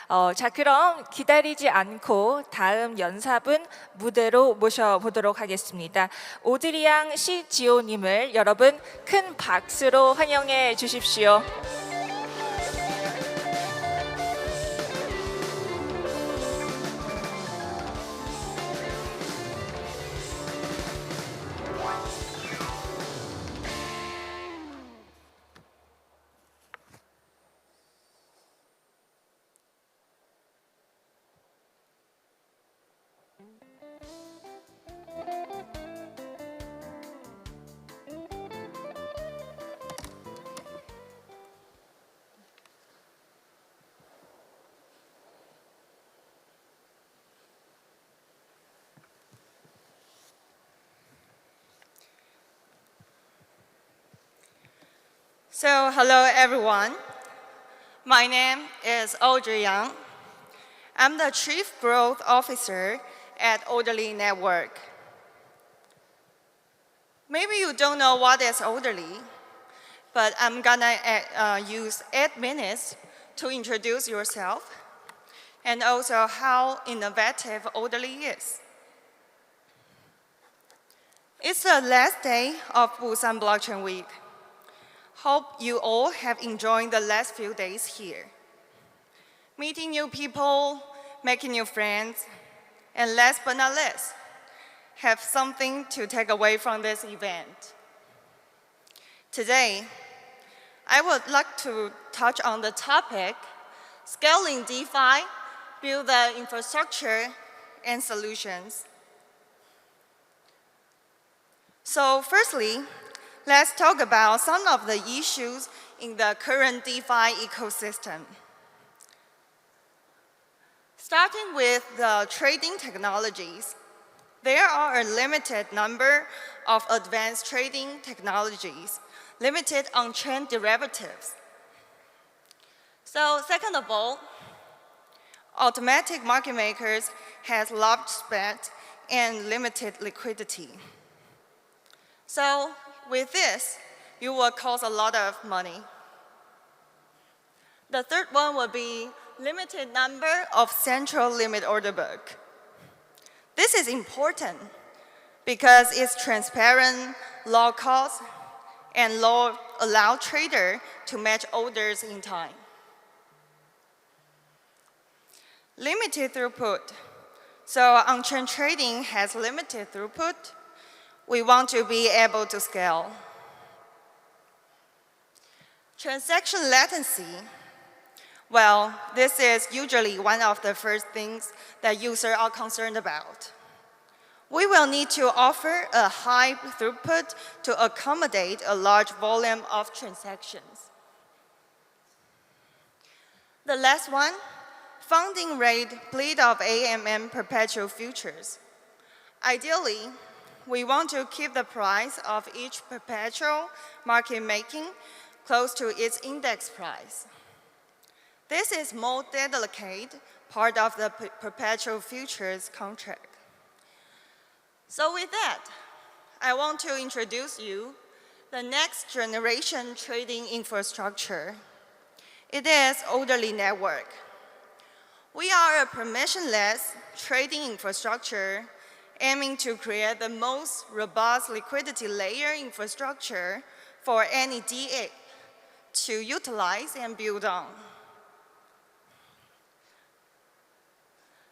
자, 그럼 기다리지 않고 다음 연사분 무대로 모셔보도록 하겠습니다. 오드리 양 시지오님을 여러분 큰 박수로 환영해 주십시오. So, hello everyone. My name is Audrey. I'm the Chief Growth Officer at Audrey Network. Maybe you don't know what is Audrey, but I'm gonna use 8 minutes to introduce yourself and also how innovative Audrey is. It's the last day of Busan Blockchain Week. Hope you all have enjoyed the last few days here. Meeting new people, making new friends, and last but not least, have something to take away from this event. Today, I would like to touch on the topic, scaling DeFi, build the infrastructure and solutions. So firstly, let's talk about some of the issues in the current DeFi ecosystem. Starting with the trading technologies, there are a limited number of advanced trading technologies, limited on-chain derivatives. So second of all, automatic market makers have large spend and limited liquidity. So with this, you will cost a lot of money. The third one will be limited number of central limit order book. This is important because it's transparent, low cost, and allow trader to match orders in time. Limited throughput. So on-chain trading has limited throughput. We want to be able to scale. Transaction latency. Well, this is usually one of the first things that users are concerned about. We will need to offer a high throughput to accommodate a large volume of transactions. The last one, funding rate bleed of AMM perpetual futures. Ideally, we want to keep the price of each perpetual market making close to its index price. This is more delicate part of the perpetual futures contract. So with that, I want to introduce you the next generation trading infrastructure. It is Audrey Network. We are a permissionless trading infrastructure aiming to create the most robust liquidity layer infrastructure for any DA to utilize and build on.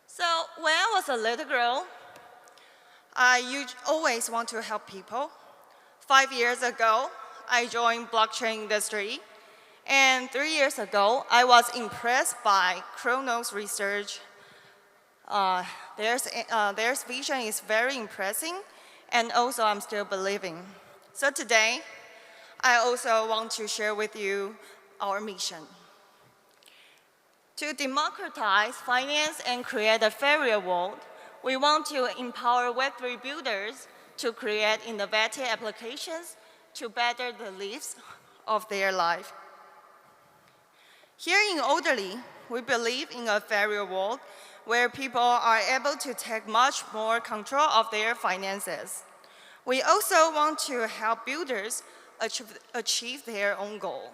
So when I was a little girl, I always want to help people. 5 years ago, I joined blockchain industry. And 3 years ago, I was impressed by Chronos research. Their vision is very impressive, and also I'm still believing. So today, I also want to share with you our mission. To democratize finance and create a fairer world, we want to empower Web3 builders to create innovative applications to better the lives of their life. Here in Audrey, we believe in a fairer world where people are able to take much more control of their finances. We also want to help builders achieve their own goal.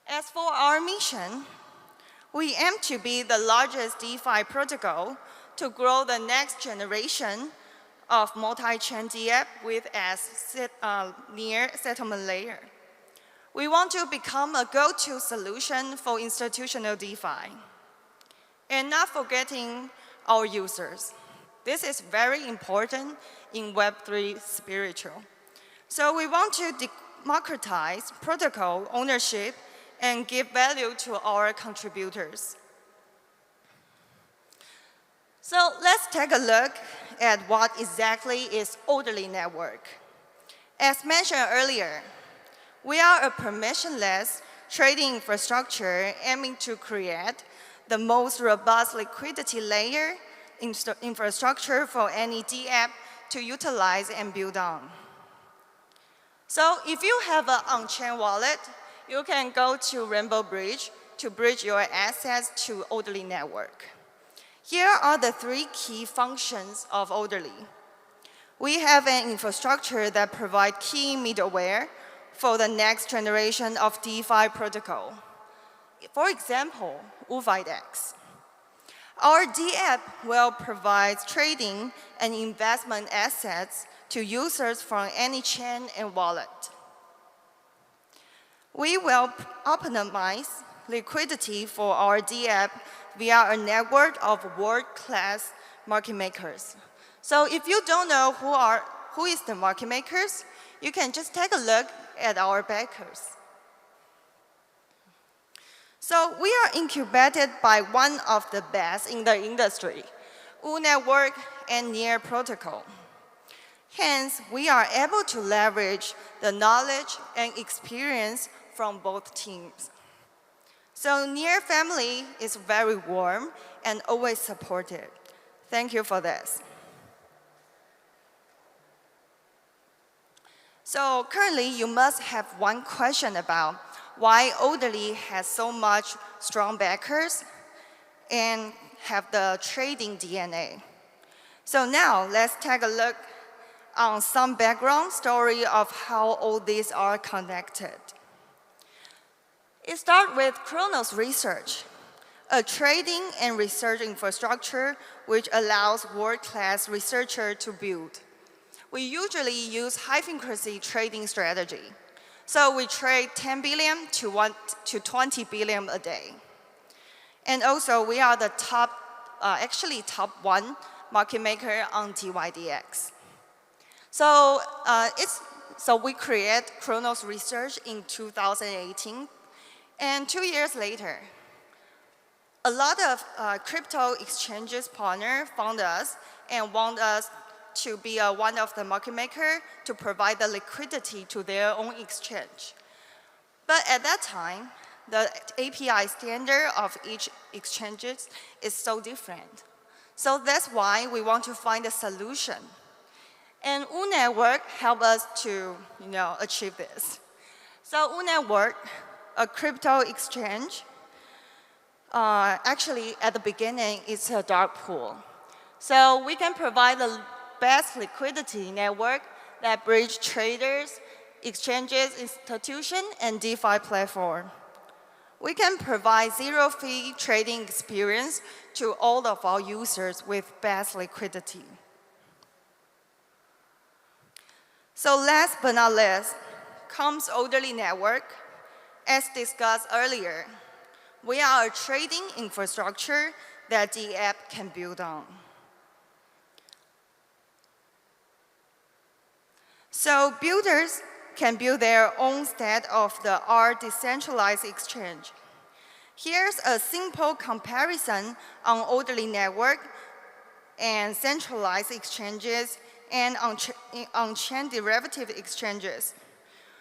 As for our mission, we aim to be the largest DeFi protocol to grow the next generation of multi-chain DApp with as near settlement layer. We want to become a go-to solution for institutional DeFi. And not forgetting our users. This is very important in Web3 spiritual. So we want to democratize protocol ownership and give value to our contributors. So let's take a look at what exactly is Audrey network. As mentioned earlier, we are a permissionless trading infrastructure aiming to create the most robust liquidity layer infrastructure for any DApp to utilize and build on. So if you have an on-chain wallet, you can go to Rainbow Bridge to bridge your assets to Audrey network. Here are the 3 key functions of Audrey. We have an infrastructure that provides key middleware for the next generation of DeFi protocol. For example, UFIDEX. Our DApp will provide trading and investment assets to users from any chain and wallet. We will optimize liquidity for our DApp via a network of world-class market makers. So if you don't know who is the market makers, you can just take a look at our backers. So we are incubated by one of the best in the industry, U Network and Near Protocol. Hence, we are able to leverage the knowledge and experience from both teams. So Near family is very warm and always supportive. Thank you for this. So currently, you must have one question about why Audrey has so much strong backers and have the trading DNA. So now let's take a look on some background story of how all these are connected. It starts with Chronos Research, a trading and research infrastructure which allows world-class researchers to build. We usually use high-frequency trading strategy. So we trade 10 billion to 20 billion a day. And also, we are the top 1 market maker on DYDX. So, we create Chronos Research in 2018. And 2 years later, a lot of crypto exchanges partner found us and want us to be one of the market makers to provide the liquidity to their own exchange. But at that time, the API standard of each exchange is so different. So that's why we want to find a solution. And U Network helped us to achieve this. So U Network, a crypto exchange, actually at the beginning it's a dark pool. So we can provide the best liquidity network that bridge traders, exchanges, institutions, and DeFi platform. We can provide zero-fee trading experience to all of our users with best liquidity. So last but not least comes Audrey Network. As discussed earlier, we are a trading infrastructure that the app can build on. So builders can build their own state-of-the-art decentralized exchange. Here's a simple comparison on Audrey Network and centralized exchanges and on-chain derivative exchanges.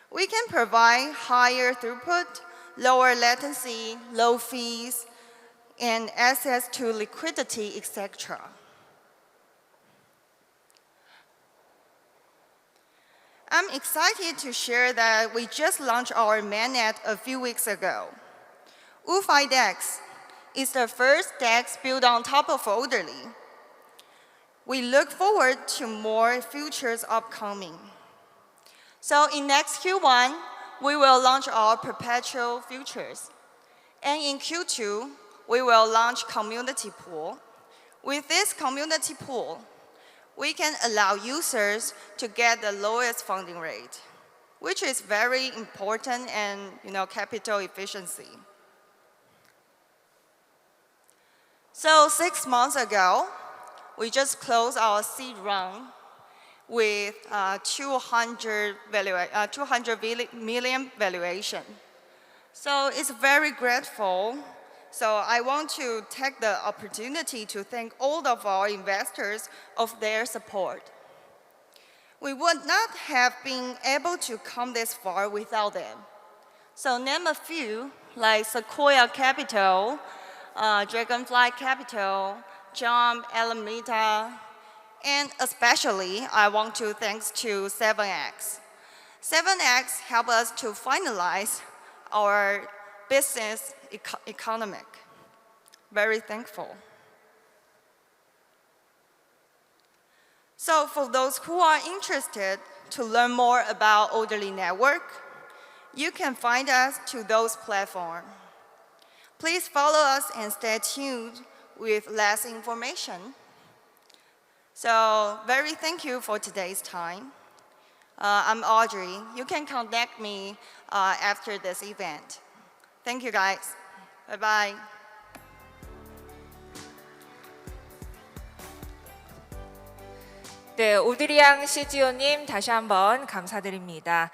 We can provide higher throughput, lower latency, low fees, and access to liquidity, etc. I'm excited to share that we just launched our mainnet a few weeks ago. UFIDEX is the first DEX built on top of Audrey. We look forward to more features upcoming. So in next Q1, we will launch our perpetual futures. And in Q2, we will launch community pool. With this community pool, we can allow users to get the lowest funding rate, which is very important and capital efficiency. So 6 months ago, we just closed our seed round with 200 million valuation. So it's very grateful. So I want to take the opportunity to thank all of our investors of their support. We would not have been able to come this far without them. So name a few, like Sequoia Capital, Dragonfly Capital, Jump, Alameda, and especially I want to thanks to 7X. 7X helped us to finalize our business economic. Very thankful. So for those who are interested to learn more about Audrey Network, you can find us to those platforms. Please follow us and stay tuned with less information. So very thank you for today's time. I'm Audrey. You can contact me after this event. Thank you guys. Bye-bye. 네, 오드리 양 CGO님 다시 한번 감사드립니다.